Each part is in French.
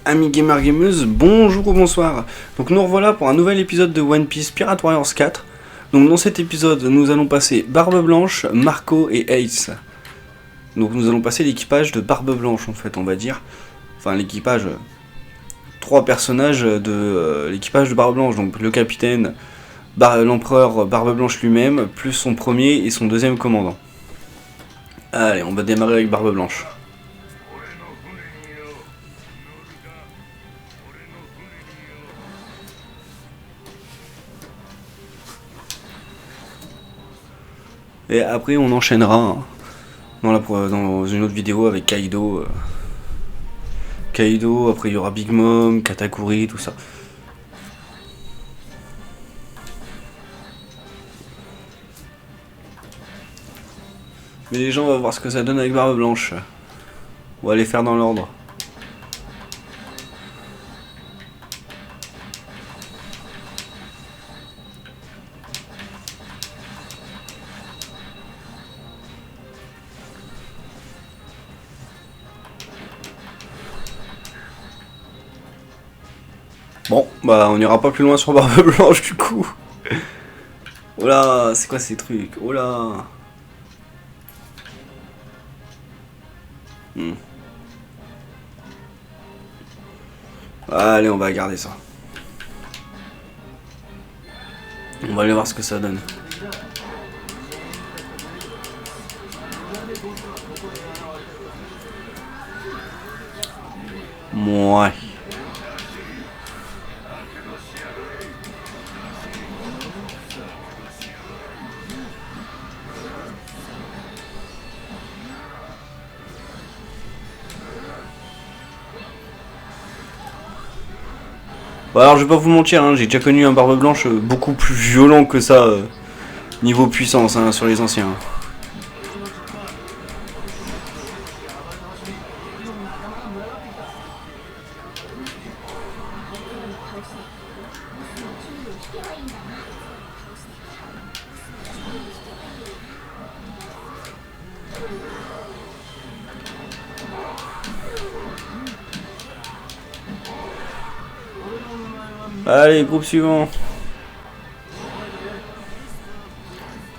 amis gamer gameuses, bonjour ou bonsoir. Donc nous revoilà pour un nouvel épisode de One Piece Pirate Warriors 4. Donc dans cet épisode, nous allons passer Barbe Blanche, Marco et Ace. Donc nous allons passer l'équipage de Barbe Blanche en fait, on va dire. Enfin l'équipage, 3 personnages de l'équipage de Barbe Blanche. Donc le capitaine, l'empereur Barbe Blanche lui-même, plus son premier et son deuxième commandant. Allez, on va démarrer avec Barbe Blanche. Et après on enchaînera dans une autre vidéo avec Kaido. Kaido, après il y aura Big Mom, Katakuri, tout ça. Mais les gens vont voir ce que ça donne avec Barbe Blanche. On va les faire dans l'ordre. Bon, bah on ira pas plus loin sur Barbe Blanche du coup. Oh là, c'est quoi ces trucs? Oh là. Allez, on va garder ça. On va aller voir ce que ça donne. Ouais. Bon alors je vais pas vous mentir, hein, j'ai déjà connu un Barbe Blanche beaucoup plus violent que ça, niveau puissance hein, sur les anciens. Allez, groupe suivant.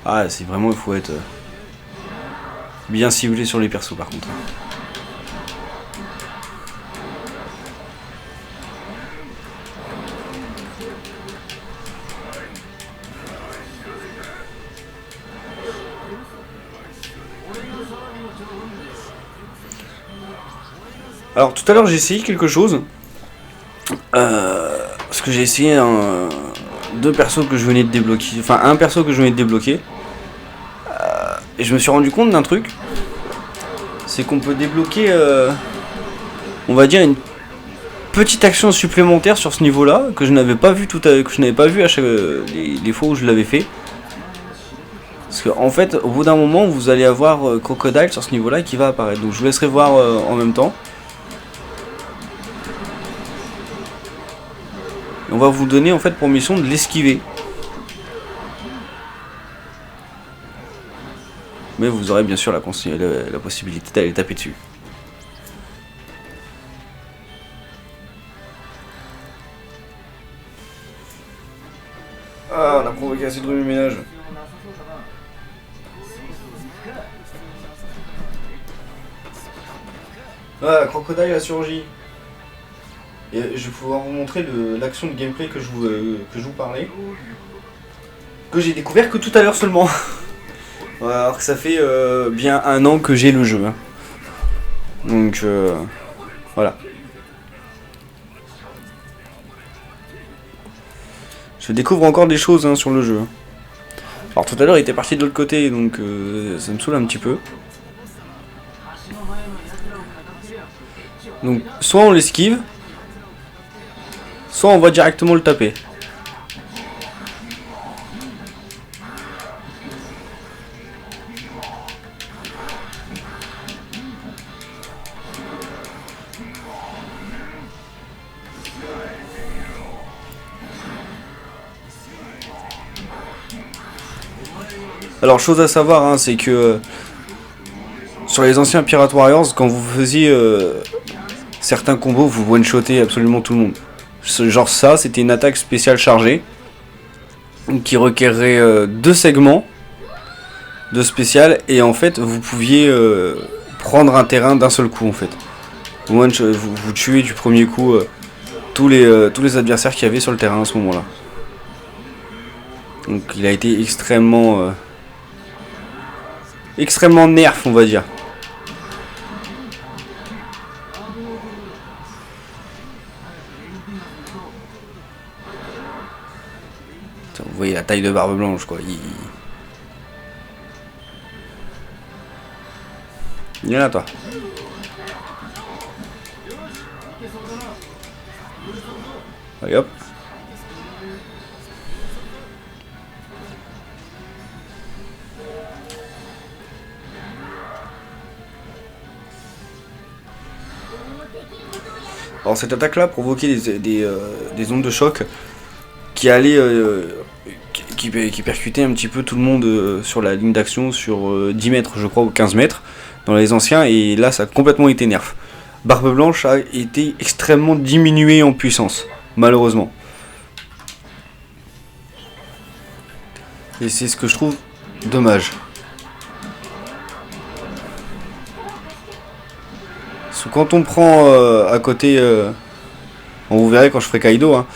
Ah, c'est vraiment, il faut être bien ciblé sur les persos par contre. Alors, tout à l'heure, j'ai essayé quelque chose. Parce que j'ai essayé deux persos que je venais de débloquer, enfin un perso que je venais de débloquer, et je me suis rendu compte d'un truc, c'est qu'on peut débloquer, on va dire une petite action supplémentaire sur ce niveau-là que je n'avais pas vu à chaque les fois où je l'avais fait. Parce qu'en fait, au bout d'un moment, vous allez avoir Crocodile sur ce niveau-là qui va apparaître. Donc je vous laisserai voir en même temps. On va vous donner en fait pour mission de l'esquiver. Mais vous aurez bien sûr la possibilité d'aller taper dessus. Ah, on a provoqué assez de remue-ménage. Ah, Crocodile a surgi. Et je vais pouvoir vous montrer l'action de gameplay que je vous parlais. Que j'ai découvert que tout à l'heure seulement. Alors que ça fait bien 1 an que j'ai le jeu. Hein. Donc voilà. Je découvre encore des choses hein, sur le jeu. Alors tout à l'heure il était parti de l'autre côté donc ça me saoule un petit peu. Donc soit on l'esquive. Soit on va directement le taper. Alors chose à savoir, hein, c'est que sur les anciens Pirate Warriors, quand vous faisiez certains combos vous one-shotez absolument tout le monde. Genre ça, c'était une attaque spéciale chargée qui requerrait 2 segments de spécial et en fait vous pouviez prendre un terrain d'un seul coup en fait. Vous tuez du premier coup tous les adversaires qu'il y avait sur le terrain à ce moment-là. Donc il a été extrêmement nerf, on va dire. Vous voyez la taille de Barbe Blanche quoi. Il est là toi. Allez hop. Alors cette attaque là provoquait des ondes de choc qui allaient qui percutaient un petit peu tout le monde sur la ligne d'action sur 10 mètres je crois ou 15 mètres dans les anciens et là ça a complètement été nerf. Barbe Blanche a été extrêmement diminuée en puissance malheureusement. Et c'est ce que je trouve dommage. Parce que quand on prend à côté, vous verrez quand je ferai Kaido, hein,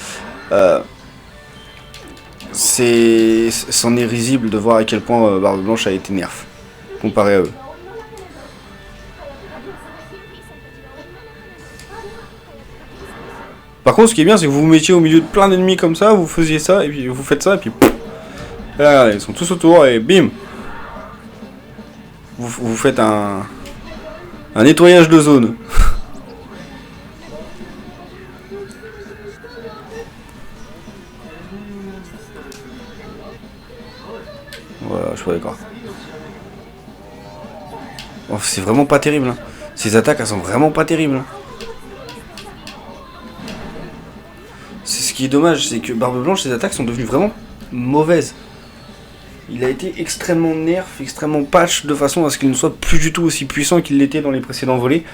c'en est risible de voir à quel point Barbe Blanche a été nerf comparé à eux. Par contre, ce qui est bien, c'est que vous vous mettiez au milieu de plein d'ennemis comme ça, vous faisiez ça, et puis vous faites ça, et puis et là, regardez, ils sont tous autour, et bim. Vous faites un nettoyage de zone. Voilà, je suis d'accord. Oh, c'est vraiment pas terrible. Hein. Ces attaques, elles sont vraiment pas terribles. Hein. C'est ce qui est dommage, c'est que Barbe Blanche, ses attaques sont devenues vraiment mauvaises. Il a été extrêmement nerf, extrêmement patch de façon à ce qu'il ne soit plus du tout aussi puissant qu'il l'était dans les précédents volets.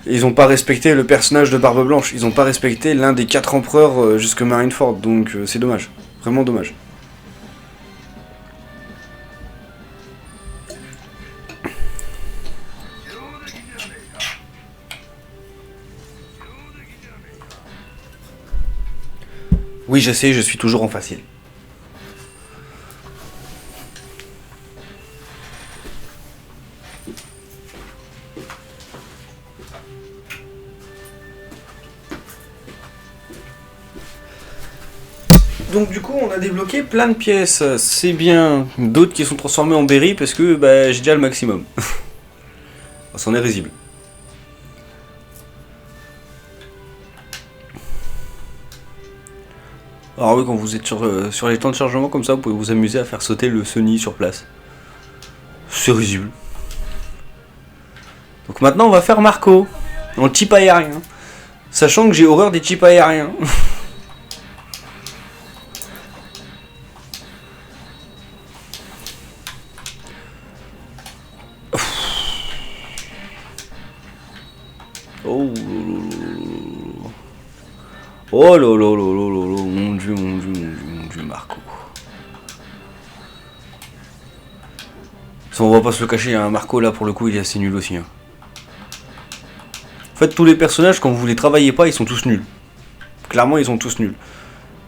Et ils n'ont pas respecté le personnage de Barbe Blanche, ils n'ont pas respecté l'un des 4 empereurs jusque Marineford, donc c'est dommage, vraiment dommage. Oui, je sais, je suis toujours en facile. Donc du coup on a débloqué plein de pièces, c'est bien, d'autres qui sont transformées en berry parce que j'ai déjà le maximum. C'en est risible. Alors oui, quand vous êtes sur les temps de chargement comme ça, vous pouvez vous amuser à faire sauter le Sony sur place. C'est risible. Donc maintenant on va faire Marco, en type aérien. Sachant que j'ai horreur des types aériens. Oh lolo, mon dieu, Marco. On va pas se le cacher, hein, Marco là pour le coup il est assez nul aussi. Hein. En fait tous les personnages quand vous les travaillez pas ils sont tous nuls. Clairement ils sont tous nuls.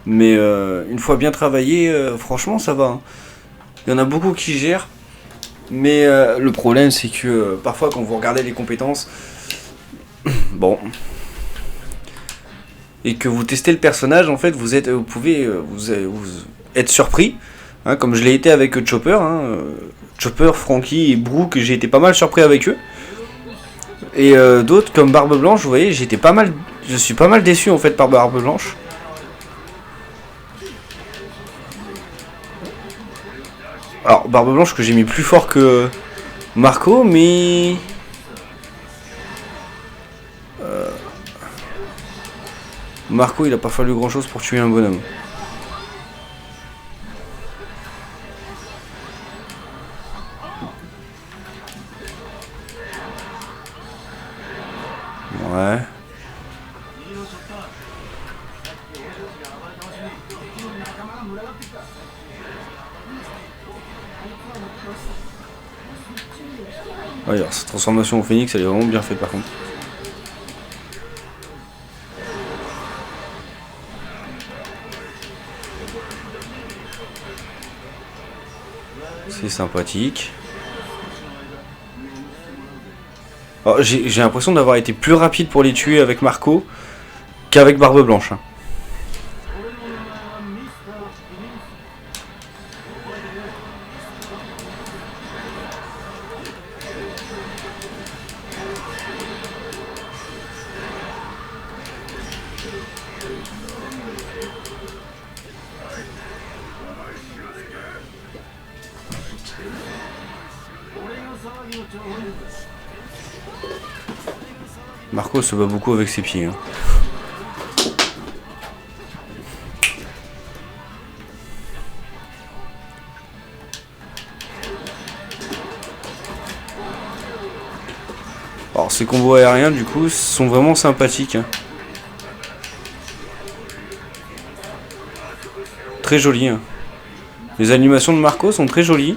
Mais une fois bien travaillé, franchement ça va. Hein. Il y en a beaucoup qui gèrent. Mais le problème c'est que parfois quand vous regardez les compétences, bon, et que vous testez le personnage, en fait vous pouvez être surpris, hein, comme je l'ai été avec Chopper, hein, Chopper, Franky et Brooke, j'ai été pas mal surpris avec eux. Et d'autres comme Barbe Blanche, vous voyez, je suis pas mal déçu en fait par Barbe Blanche. Alors Barbe Blanche que j'ai mis plus fort que Marco, mais Marco il a pas fallu grand chose pour tuer un bonhomme. Ouais. Ouais, alors cette transformation au phénix, elle est vraiment bien faite par contre. C'est sympathique. J'ai l'impression d'avoir été plus rapide pour les tuer avec Marco qu'avec Barbe Blanche. Hein. Marco se bat beaucoup avec ses pieds. Hein. Alors ces combos aériens du coup sont vraiment sympathiques. Hein. Très jolis. Hein. Les animations de Marco sont très jolies.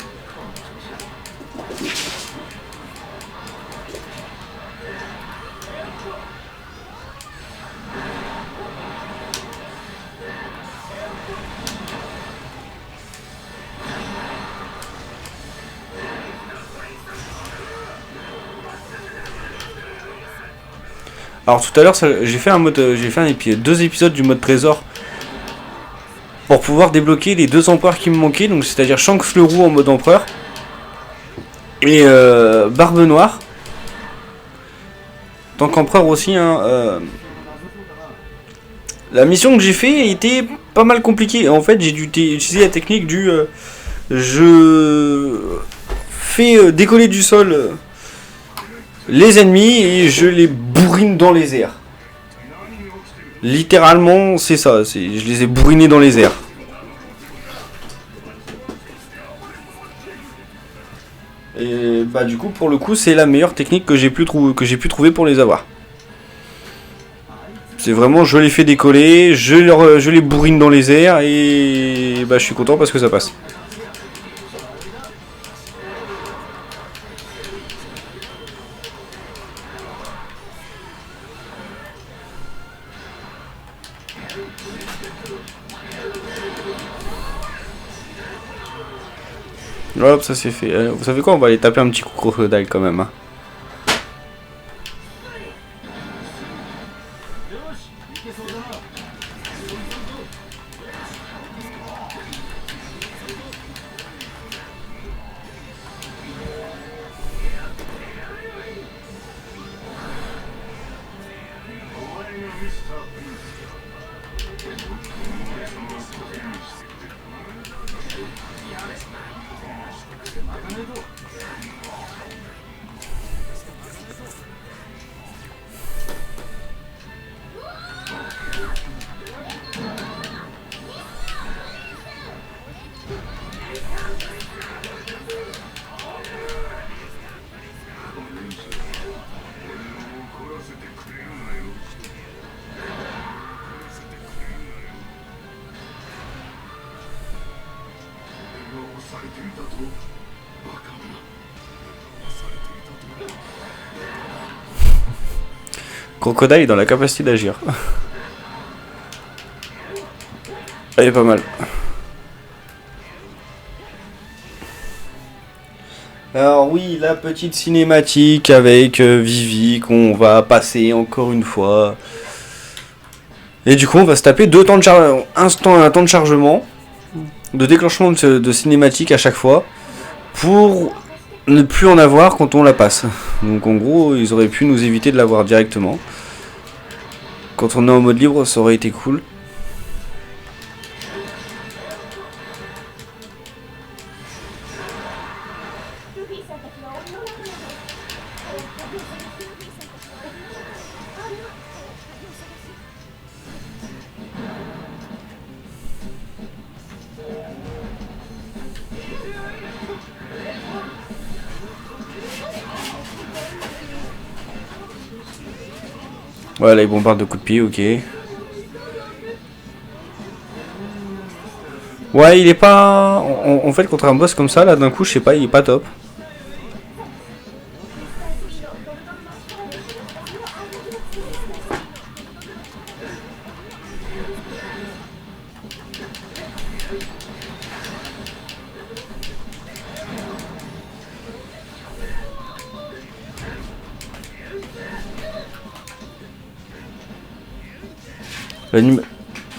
Alors tout à l'heure j'ai fait deux épisodes du mode trésor pour pouvoir débloquer les deux empereurs qui me manquaient, donc c'est-à-dire Shanks le roux en mode empereur et Barbe Noire. Tant qu'empereur aussi, hein, la mission que j'ai fait était pas mal compliquée. En fait, j'ai dû utiliser la technique du je fais décoller du sol les ennemis et je les bourrine dans les airs. Littéralement, c'est ça. Je les ai bourrinés dans les airs. Et bah du coup, pour le coup, c'est la meilleure technique que j'ai pu trouver pour les avoir. C'est vraiment, je les fais décoller, je les bourrine dans les airs et bah je suis content parce que ça passe. Hop, ça c'est fait. Vous savez quoi, on va aller taper un petit coup crocodile quand même. Hein. Crocodile est dans la capacité d'agir. Elle est pas mal. Alors oui, la petite cinématique avec Vivi qu'on va passer encore une fois. Et du coup, on va se taper un temps de chargement, de déclenchement de cinématique à chaque fois, pour ne plus en avoir quand on la passe. Donc en gros, ils auraient pu nous éviter de l'avoir directement. Quand on est en mode libre, ça aurait été cool. Ouais, là, il bombarde de coups de pied, ok. Ouais, il est pas... En fait, contre un boss comme ça, là, d'un coup, je sais pas, il est pas top.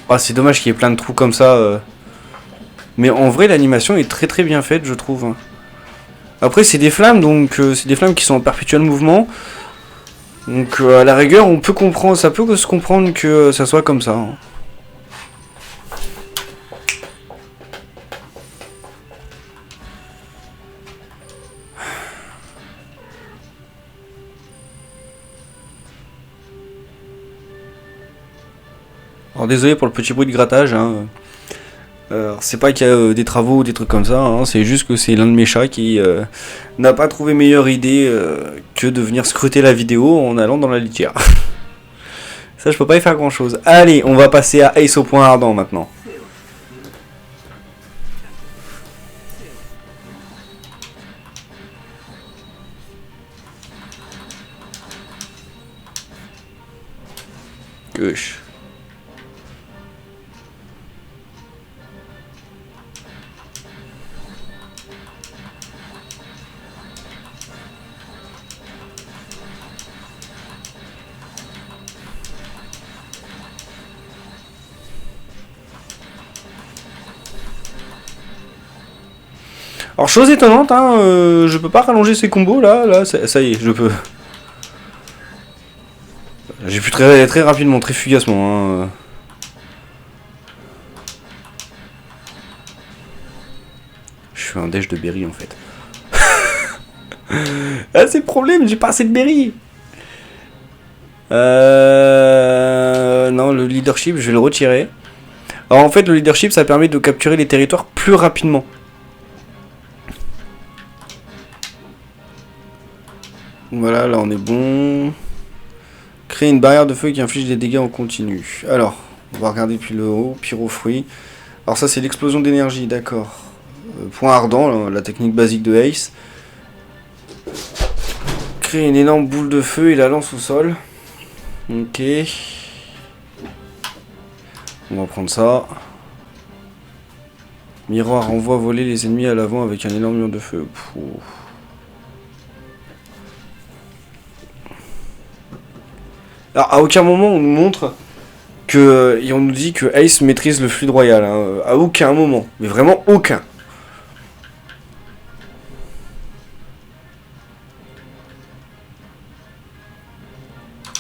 Ah, c'est dommage qu'il y ait plein de trous comme ça. Mais en vrai, l'animation est très très bien faite, je trouve. Après, c'est des flammes, donc c'est des flammes qui sont en perpétuel mouvement. Donc à la rigueur, on peut comprendre, ça peut se comprendre que ça soit comme ça. Alors désolé pour le petit bruit de grattage. Hein. C'est pas qu'il y a des travaux ou des trucs comme ça, hein, c'est juste que c'est l'un de mes chats qui n'a pas trouvé meilleure idée que de venir scruter la vidéo en allant dans la litière. Ça, je peux pas y faire grand chose. Allez, on va passer à Ace au point ardent maintenant. Gauche. Alors chose étonnante, hein, je peux pas rallonger ces combos là, ça y est, je peux. J'ai pu très rapidement, très fugacement. Hein. Je suis un dèche de berry en fait. Ah c'est le problème, j'ai pas assez de berry. Non, le leadership, je vais le retirer. Alors en fait, le leadership, ça permet de capturer les territoires plus rapidement. Voilà, là on est bon. Créer une barrière de feu qui inflige des dégâts en continu. Alors, on va regarder puis le haut, pyrofruit. Alors ça c'est l'explosion d'énergie, d'accord. Point ardent, la technique basique de Ace. Créer une énorme boule de feu et la lance au sol. Ok. On va prendre ça. Miroir envoie voler les ennemis à l'avant avec un énorme mur de feu. Pouh. Alors, à aucun moment on nous montre que. Et on nous dit que Ace maîtrise le fluide royal. Hein. À aucun moment. Mais vraiment aucun.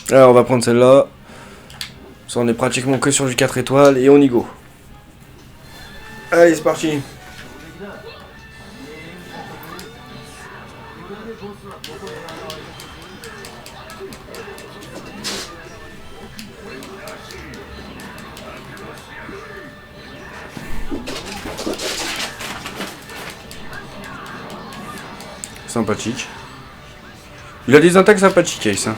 Alors, on va prendre celle-là. Ça, on est pratiquement que sur du 4 étoiles et on y go. Allez, c'est parti. Sympathique. Il a des attaques sympathiques, Ace. Hein.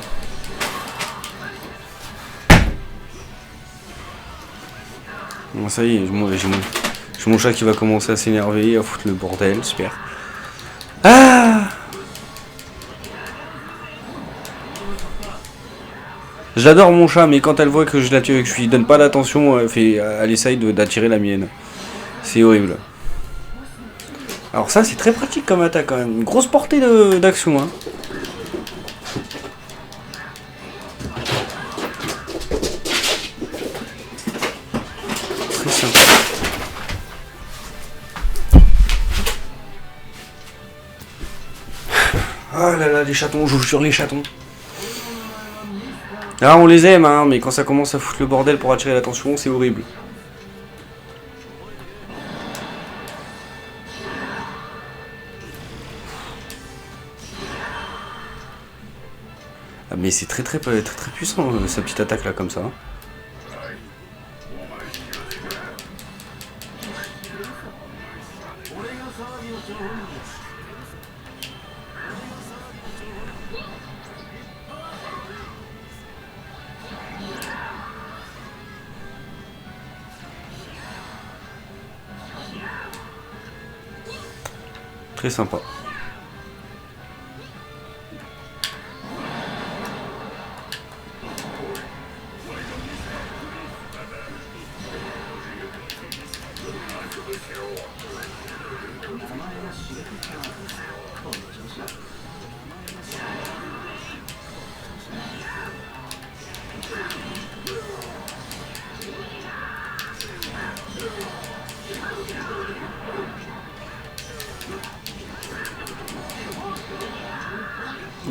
Bon, ça y est, j'ai mon chat qui va commencer à s'énerver, à foutre le bordel, super. Ah! J'adore mon chat, mais quand elle voit que je lui donne pas d'attention, elle essaye d'attirer la mienne. C'est horrible. Alors ça, c'est très pratique comme attaque quand même. Une grosse portée d'action, hein. Très sympa. Ah là là, les chatons, je joue sur les chatons. Ah, on les aime, hein, mais quand ça commence à foutre le bordel pour attirer l'attention, c'est horrible. Ah, mais c'est très puissant, sa petite attaque là, comme ça. Très sympa.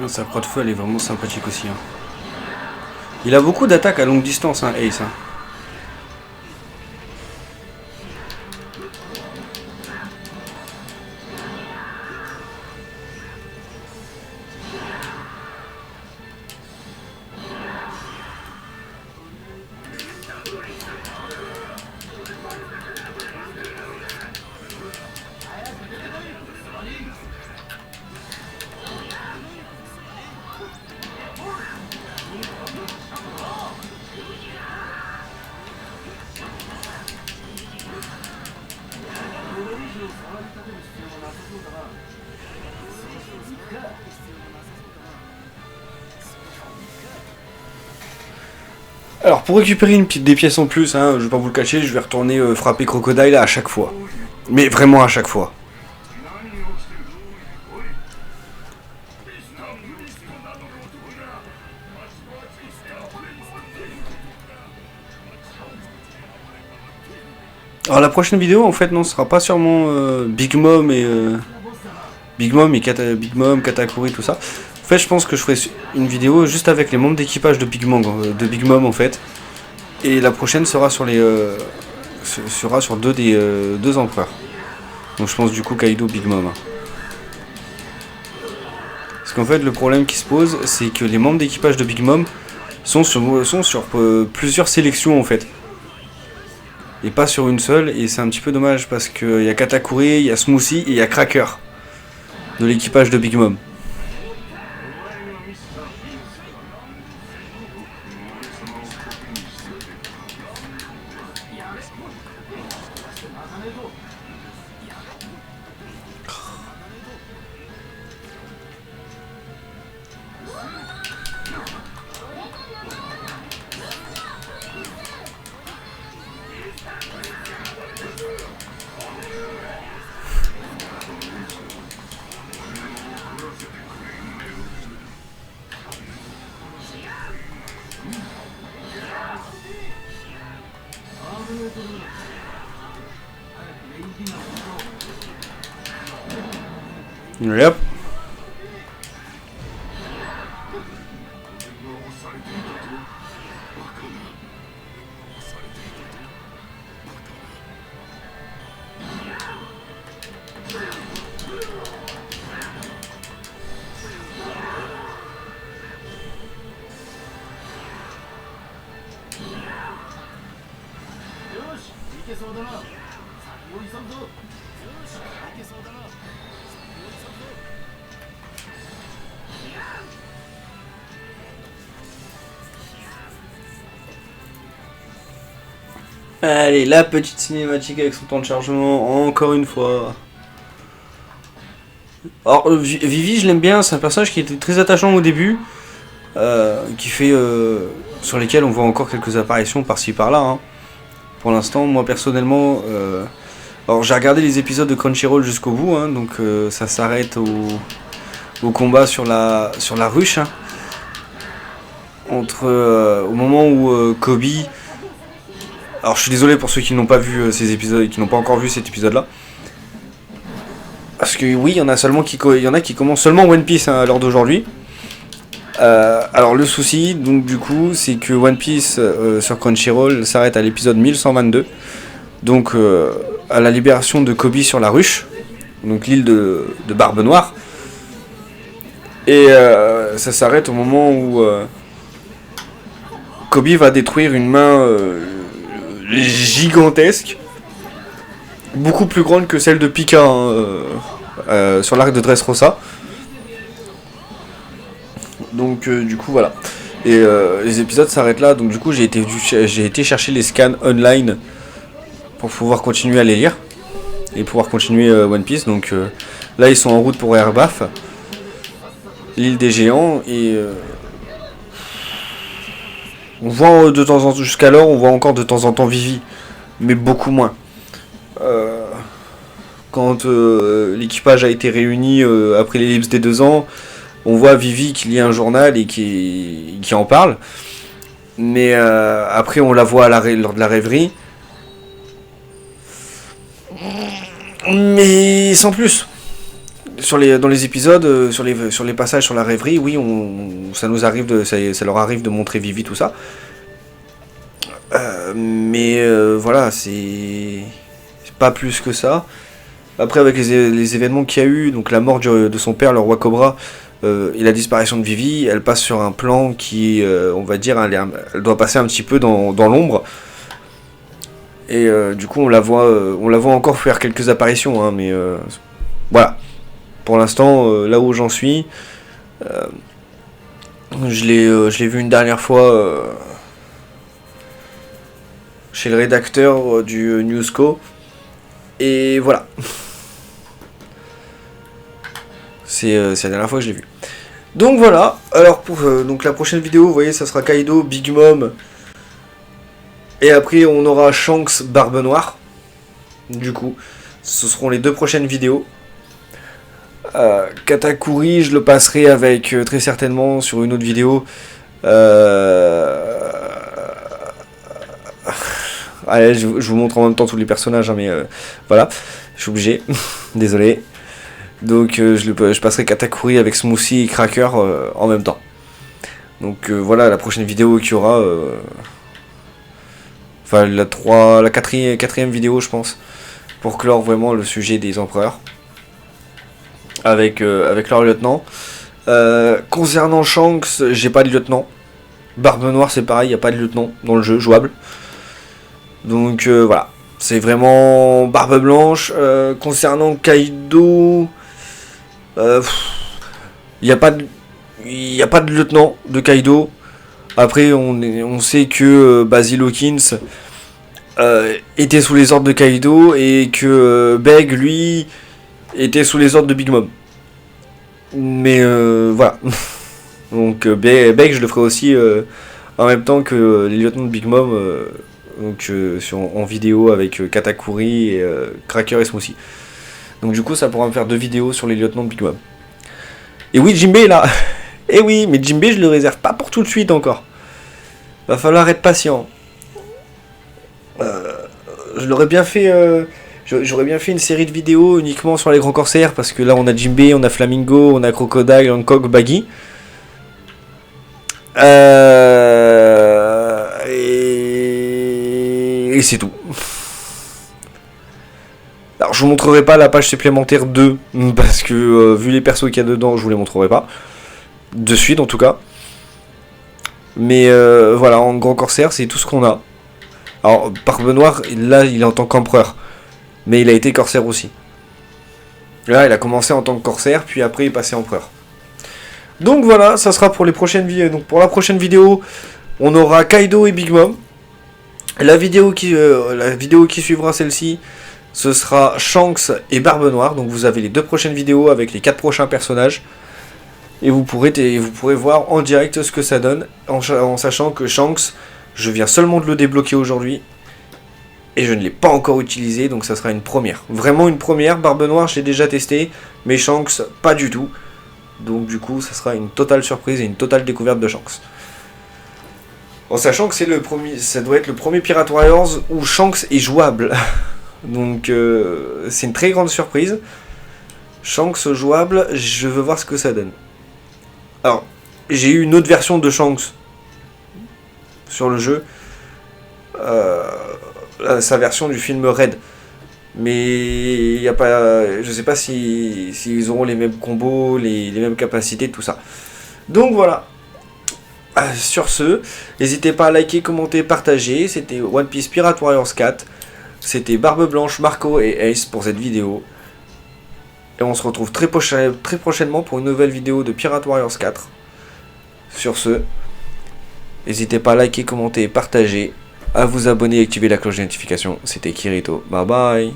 Sa croix de feu elle est vraiment sympathique aussi. Hein. Il a beaucoup d'attaques à longue distance, hein, Ace. Hein. Alors pour récupérer des pièces en plus, hein, je vais pas vous le cacher, je vais retourner frapper Crocodile à chaque fois. Mais vraiment à chaque fois. Alors la prochaine vidéo en fait non, ce sera pas sûrement Big Mom et Big Mom, Katakuri, tout ça. En fait je pense que je ferai une vidéo juste avec les membres d'équipage de Big Mom en fait. Et la prochaine sera sur deux empereurs. Donc je pense du coup Kaido, Big Mom. Hein. Parce qu'en fait le problème qui se pose c'est que les membres d'équipage de Big Mom sont sur plusieurs sélections en fait. Et pas sur une seule, et c'est un petit peu dommage parce qu'il y a Katakuri, il y a Smoothie et il y a Cracker de l'équipage de Big Mom. Yep. Allez, la petite cinématique avec son temps de chargement, encore une fois. Alors, Vivi, je l'aime bien, c'est un personnage qui était très attachant au début, sur lesquels on voit encore quelques apparitions par-ci par-là. Hein. Pour l'instant, moi personnellement, alors j'ai regardé les épisodes de Crunchyroll jusqu'au bout, hein, donc ça s'arrête au combat sur la ruche. Hein. Au moment où Kobe. Alors je suis désolé pour ceux qui n'ont pas vu ces épisodes, qui n'ont pas encore vu cet épisode-là. Parce que oui, il y en a qui commencent seulement One Piece hein, à l'heure d'aujourd'hui. Alors le souci, donc du coup, c'est que One Piece sur Crunchyroll s'arrête à l'épisode 1122. Donc à la libération de Kobe sur la ruche, donc l'île de Barbe Noire. Et ça s'arrête au moment où Kobe va détruire une main gigantesque, beaucoup plus grande que celle de Pika hein, sur l'arc de Dressrosa. Donc du coup voilà. Et les épisodes s'arrêtent là. Donc du coup j'ai été chercher les scans online pour pouvoir continuer à les lire et pouvoir continuer One Piece. Donc Là ils sont en route pour Erbaf, l'île des géants, et on voit de temps en temps, jusqu'alors on voit encore de temps en temps Vivi, mais beaucoup moins. Quand l'équipage a été réuni après l'ellipse des 2 ans, on voit Vivi qui lit un journal et qui en parle. Mais après on la voit lors de la rêverie. Mais sans plus. Dans les épisodes, sur les passages sur la rêverie, oui, ça leur arrive de montrer Vivi, tout ça. Mais voilà, c'est pas plus que ça. Après, avec les événements qu'il y a eu, donc la mort de son père, le roi Cobra, et la disparition de Vivi, elle passe sur un plan qui, on va dire, elle doit passer un petit peu dans l'ombre. Et du coup, on la voit encore faire quelques apparitions, hein, mais voilà. Pour l'instant, là où j'en suis, je l'ai vu une dernière fois chez le rédacteur du Newsco. Et voilà. C'est la dernière fois que je l'ai vu. Donc voilà. Alors pour donc la prochaine vidéo, vous voyez, ça sera Kaido, Big Mom. Et après on aura Shanks, Barbe Noire. Du coup, ce seront les 2 prochaines vidéos. Katakuri, je le passerai avec très certainement sur une autre vidéo. Allez, je vous montre en même temps tous les personnages, hein, mais voilà, je suis obligé. Désolé. Donc je passerai Katakuri avec Smoothie et Cracker en même temps. Donc voilà la prochaine vidéo qu'il y aura. Enfin la quatrième vidéo je pense. Pour clore vraiment le sujet des empereurs. Avec leur lieutenant. Concernant Shanks, j'ai pas de lieutenant. Barbe Noire c'est pareil, il n'y a pas de lieutenant dans le jeu jouable. Donc voilà. C'est vraiment Barbe Blanche. Concernant Kaido... il n'y a pas de lieutenant de Kaido. Après on sait que Basil Hawkins était sous les ordres de Kaido et que Beg lui était sous les ordres de Big Mom. Mais voilà. Donc Beg je le ferai aussi en même temps que les lieutenants de Big Mom en vidéo avec Katakuri et Cracker et Smoothie. Donc du coup ça pourra me faire 2 vidéos sur les lieutenants de Big Mom. Et oui, Jinbei là. Et oui, mais Jinbei je le réserve pas pour tout de suite encore. Va falloir être patient. Je l'aurais bien fait. J'aurais bien fait une série de vidéos uniquement sur les grands corsaires parce que là on a Jinbei, on a Flamingo, on a Crocodile, Hancock, Baggy. Et c'est tout. Alors je vous montrerai pas la page supplémentaire 2 parce que vu les persos qu'il y a dedans, je vous les montrerai pas. De suite en tout cas. Mais voilà, en grand corsaire, c'est tout ce qu'on a. Alors Barbe Noire, là il est en tant qu'empereur. Mais il a été corsaire aussi. Là il a commencé en tant que corsaire, puis après il est passé empereur. Donc voilà, ça sera pour les prochaines vidéos. Donc pour la prochaine vidéo, on aura Kaido et Big Mom. La vidéo qui suivra celle-ci, ce sera Shanks et Barbe Noire. Donc vous avez les 2 prochaines vidéos avec les 4 prochains personnages. Et vous pourrez voir en direct ce que ça donne, en sachant que Shanks, je viens seulement de le débloquer aujourd'hui. Et je ne l'ai pas encore utilisé, donc ça sera une première. Vraiment une première. Barbe Noire, je l'ai déjà testé, mais Shanks, pas du tout. Donc du coup, ça sera une totale surprise et une totale découverte de Shanks. En sachant que ça doit être le premier Pirate Warriors où Shanks est jouable. Donc c'est une très grande surprise. Shanks jouable, je veux voir ce que ça donne. Alors, j'ai eu une autre version de Shanks sur le jeu. Sa version du film Red. Mais y a pas, je sais pas s'ils auront les mêmes combos, les mêmes capacités, tout ça. Donc voilà. Sur ce, n'hésitez pas à liker, commenter, partager. C'était One Piece Pirate Warriors 4. C'était Barbe Blanche, Marco et Ace pour cette vidéo. Et on se retrouve très prochainement pour une nouvelle vidéo de Pirate Warriors 4. Sur ce, n'hésitez pas à liker, commenter, partager, à vous abonner et activer la cloche de notification. C'était Kirito. Bye bye.